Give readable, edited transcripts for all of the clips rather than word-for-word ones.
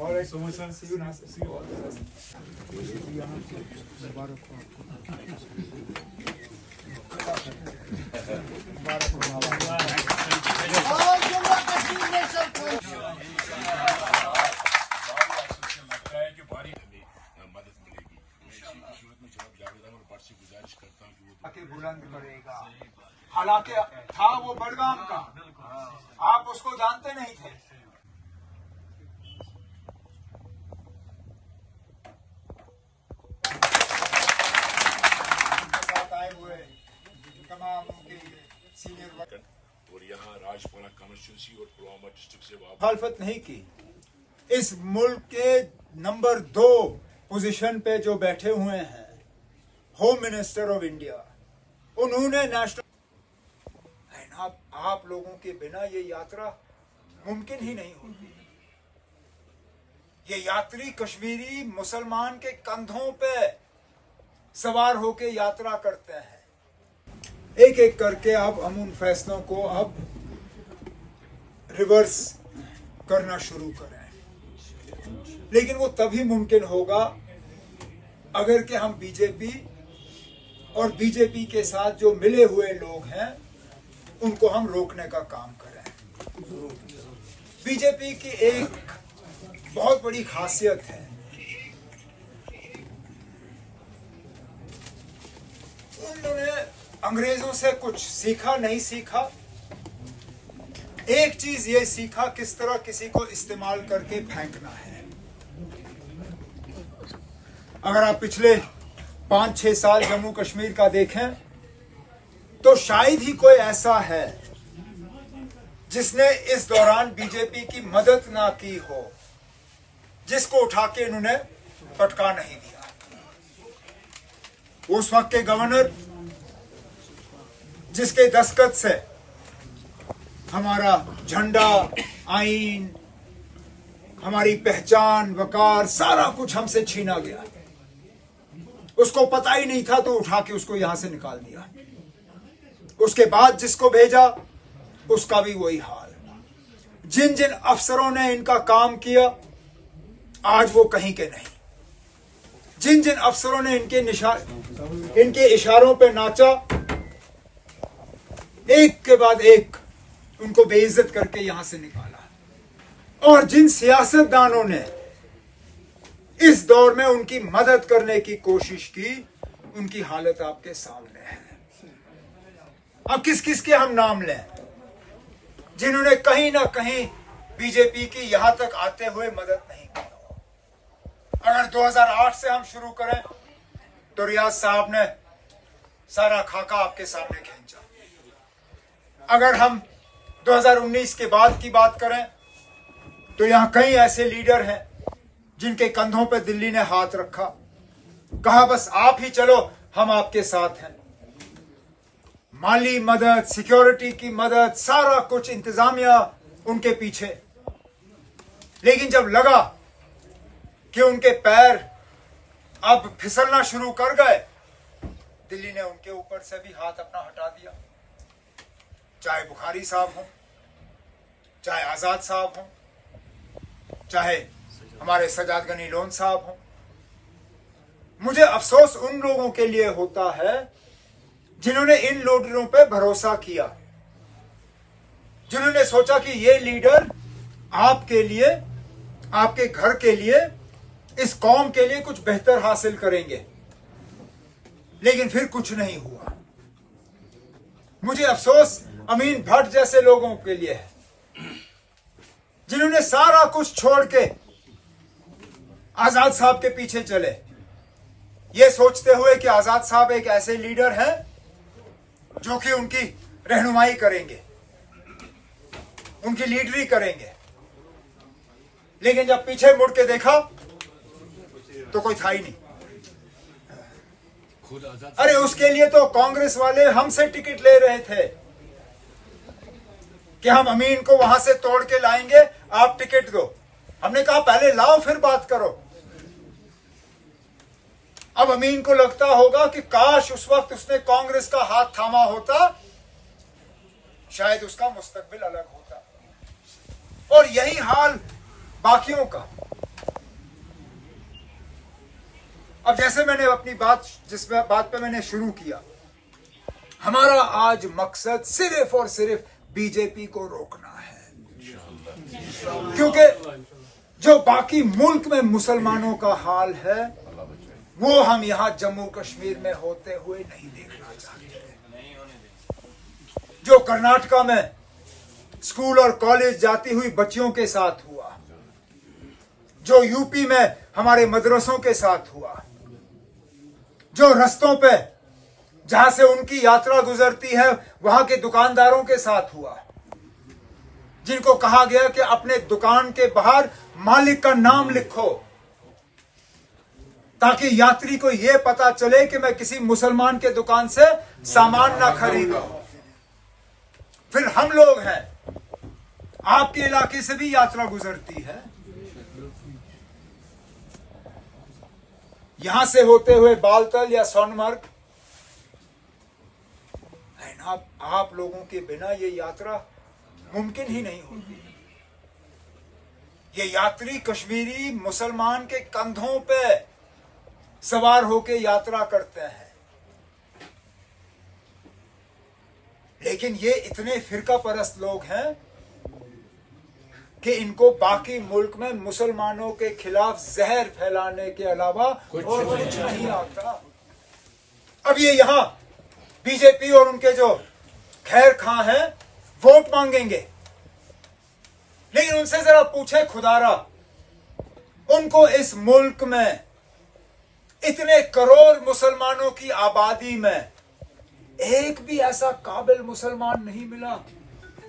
All right, so much, sir. See you now. See you all. बुलंद करेगा। हालांकि था वो बड़गाम का, आप उसको जानते नहीं थे। साथ आए हुए तमाम उनके सीनियर और यहाँ राजपुरा कॉन्स्टिट्यूंसी और पुलवामा डिस्ट्रिक्ट से मुखालफत नहीं की। इस मुल्क के नंबर 2 पोजीशन पे जो बैठे हुए हैं होम मिनिस्टर ऑफ इंडिया, उन्होंने नेशनल आप लोगों के बिना ये यात्रा मुमकिन ही नहीं होती। ये यात्री कश्मीरी मुसलमान के कंधों पे सवार होके यात्रा करते हैं। एक एक करके अब हम उन फैसलों को अब रिवर्स करना शुरू करें, लेकिन वो तभी मुमकिन होगा अगर कि हम बीजेपी और बीजेपी के साथ जो मिले हुए लोग हैं उनको हम रोकने का काम करें। बीजेपी की एक बहुत बड़ी खासियत है, उन्होंने अंग्रेजों से कुछ सीखा नहीं सीखा, एक चीज ये सीखा किस तरह किसी को इस्तेमाल करके फेंकना है। अगर आप पिछले 5-6 साल जम्मू कश्मीर का देखें तो शायद ही कोई ऐसा है जिसने इस दौरान बीजेपी की मदद ना की हो, जिसको उठा के इन्होंने पटका नहीं दिया। उस वक्त के गवर्नर जिसके दस्तखत से हमारा झंडा, आईन, हमारी पहचान, वकार, सारा कुछ हमसे छीना गया, उसको पता ही नहीं था तो उठा के उसको यहां से निकाल दिया। उसके बाद जिसको भेजा उसका भी वही हाल। जिन जिन अफसरों ने इनका काम किया आज वो कहीं के नहीं। जिन जिन अफसरों ने इनके इशारों पे नाचा, एक के बाद एक उनको बेइज्जत करके यहां से निकाला। और जिन सियासतदानों ने इस दौर में उनकी मदद करने की कोशिश की, उनकी हालत आपके सामने है। अब किस किस के हम नाम लें जिन्होंने कहीं ना कहीं बीजेपी की यहां तक आते हुए मदद नहीं की। अगर 2008 से हम शुरू करें तो रियाज साहब ने सारा खाका आपके सामने खींचा। अगर हम 2019 के बाद की बात करें तो यहां कई ऐसे लीडर हैं जिनके कंधों पे दिल्ली ने हाथ रखा, कहा बस आप ही चलो, हम आपके साथ हैं। माली मदद, सिक्योरिटी की मदद, सारा कुछ इंतजामिया उनके पीछे। लेकिन जब लगा कि उनके पैर अब फिसलना शुरू कर गए, दिल्ली ने उनके ऊपर से भी हाथ अपना हटा दिया। चाहे बुखारी साहब हों, चाहे आजाद साहब हों, चाहे हमारे सजाद गनी लोन साहब हों। मुझे अफसोस उन लोगों के लिए होता है जिन्होंने इन लीडरों पे भरोसा किया, जिन्होंने सोचा कि ये लीडर आपके लिए, आपके घर के लिए, इस कौम के लिए कुछ बेहतर हासिल करेंगे, लेकिन फिर कुछ नहीं हुआ। मुझे अफसोस अमीन भट्ट जैसे लोगों के लिए है जिन्होंने सारा कुछ छोड़ के आजाद साहब के पीछे चले, ये सोचते हुए कि आजाद साहब एक ऐसे लीडर हैं जो कि उनकी रहनुमाई करेंगे, उनकी लीडरी करेंगे। लेकिन जब पीछे मुड़ के देखा तो कोई था ही नहीं। अरे उसके लिए तो कांग्रेस वाले हमसे टिकट ले रहे थे कि हम अमीन को वहां से तोड़ के लाएंगे, आप टिकट दो। हमने कहा पहले लाओ फिर बात करो। अब अमीन को लगता होगा कि काश उस वक्त उसने कांग्रेस का हाथ थामा होता, शायद उसका मुस्तकबिल अलग होता। और यही हाल बाकियों का। अब जैसे मैंने अपनी बात जिस बात पे मैंने शुरू किया, हमारा आज मकसद सिर्फ और सिर्फ बीजेपी को रोकना है, क्योंकि जो बाकी मुल्क में मुसलमानों का हाल है वो हम यहां जम्मू कश्मीर में होते हुए नहीं देखना चाहते। जो कर्नाटका में स्कूल और कॉलेज जाती हुई बच्चियों के साथ हुआ, जो यूपी में हमारे मदरसों के साथ हुआ, जो रस्तों पे जहां से उनकी यात्रा गुजरती है वहां के दुकानदारों के साथ हुआ, जिनको कहा गया कि अपने दुकान के बाहर मालिक का नाम लिखो ताकि यात्री को यह पता चले कि मैं किसी मुसलमान के दुकान से सामान ना खरीदूं। फिर हम लोग हैं, आपके इलाके से भी यात्रा गुजरती है, यहां से होते हुए बालतल या सोनमर्ग, आप लोगों के बिना ये यात्रा मुमकिन ही नहीं होती। ये यात्री कश्मीरी मुसलमान के कंधों पे सवार होकर यात्रा करते हैं, लेकिन ये इतने फिरका परस्त लोग हैं कि इनको बाकी मुल्क में मुसलमानों के खिलाफ जहर फैलाने के अलावा और कुछ नहीं आता। अब ये यहां बीजेपी और उनके जो खैर खां हैं वोट मांगेंगे, लेकिन उनसे जरा पूछे खुदारा, उनको इस मुल्क में इतने करोड़ मुसलमानों की आबादी में एक भी ऐसा काबिल मुसलमान नहीं मिला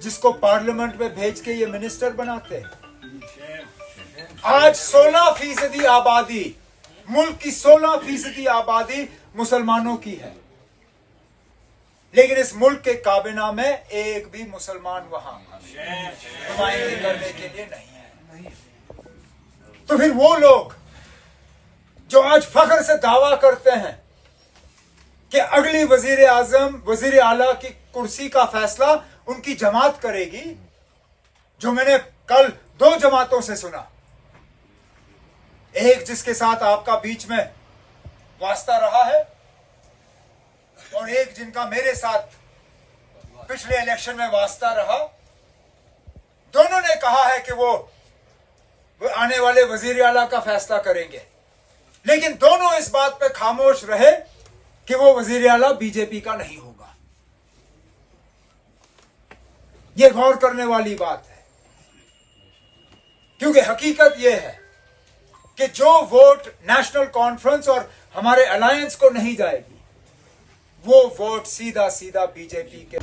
जिसको पार्लियामेंट में भेज के ये मिनिस्टर बनाते। आज 16% आबादी, मुल्क की 16% आबादी मुसलमानों की है, लेकिन इस मुल्क के काबिना में एक भी मुसलमान वहां नुमाइंदगी करने के लिए नहीं है। तो फिर वो लोग जो आज फख्र से दावा करते हैं कि अगली वजीर आजम वजीर आला की कुर्सी का फैसला उनकी जमात करेगी, जो मैंने कल 2 जमातों से सुना, एक जिसके साथ आपका बीच में वास्ता रहा है और एक जिनका मेरे साथ पिछले इलेक्शन में वास्ता रहा, दोनों ने कहा है कि वो आने वाले वजीर आला का फैसला करेंगे, लेकिन दोनों इस बात पे खामोश रहे कि वो वजीर आला बीजेपी का नहीं होगा। ये गौर करने वाली बात है, क्योंकि हकीकत यह है कि जो वोट नेशनल कॉन्फ्रेंस और हमारे अलायंस को नहीं जाएगी, वो वोट सीधा सीधा बीजेपी के